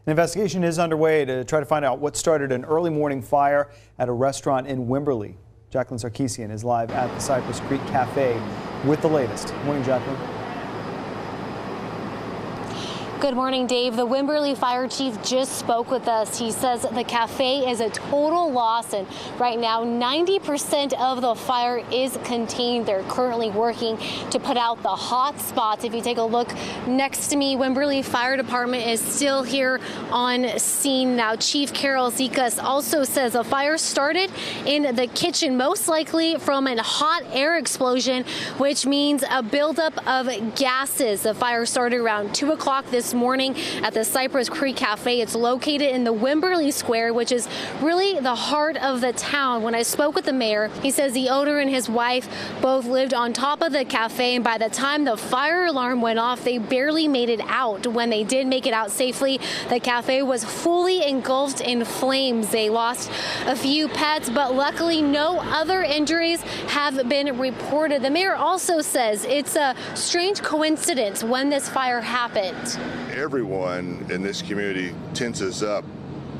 An investigation is underway to try to find out what started an early morning fire at a restaurant in Wimberley. Jacqueline Sarkeesian is live at the Cypress Creek Cafe with the latest. Good morning, Jacqueline. Good morning, Dave. The Wimberley Fire Chief just spoke with us. He says the cafe is a total loss, and right now 90% of the fire is contained. They're currently working to put out the hot spots. If you take a look next to me, Wimberley Fire Department is still here on scene now. Chief Carol Zikas also says the fire started in the kitchen, most likely from a hot air explosion, which means a buildup of gases. The fire started around 2 o'clock this morning at the Cypress Creek Cafe. It's located in the Wimberley Square, which is really the heart of the town. When I spoke with the mayor, he says the owner and his wife both lived on top of the cafe, and by the time the fire alarm went off, they barely made it out. When they did make it out safely, the cafe was fully engulfed in flames. They lost a few pets, but luckily no other injuries have been reported. The mayor also says it's a strange coincidence when this fire happened. Everyone in this community tenses up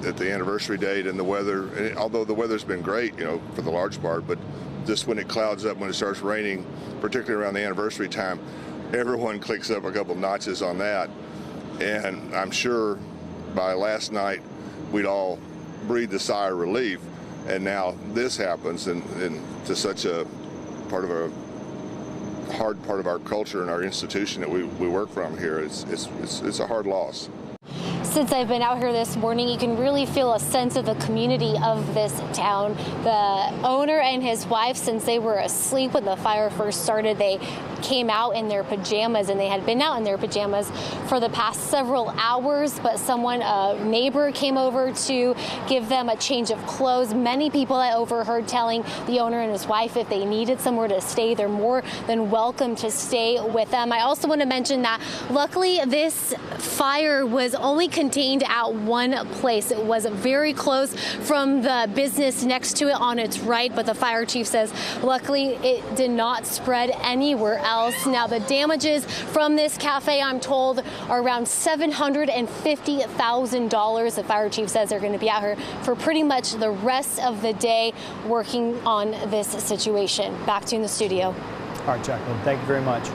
at the anniversary date and the weather. And although the weather's been great, for the large part, but just when it clouds up, when it starts raining, particularly around the anniversary time, everyone clicks up a couple notches on that. And I'm sure by last night, we'd all breathed a sigh of relief. And now this happens, and to such a part of a hard part of our culture and our institution that we work from here. It's a hard loss. Since I've been out here this morning, you can really feel a sense of the community of this town. The owner and his wife, since they were asleep when the fire first started, they came out in their pajamas, and they had been out in their pajamas for the past several hours, but a neighbor came over to give them a change of clothes. Many people I overheard telling the owner and his wife if they needed somewhere to stay, they're more than welcome to stay with them. I also want to mention that luckily this fire was only contained at one place. It was very close from the business next to it on its right, but the fire chief says luckily it did not spread anywhere else. Now the damages from this cafe, I'm told, are around $750,000. The fire chief says they're going to be out here for pretty much the rest of the day working on this situation. Back to you in the studio. All right, Jacqueline, thank you very much.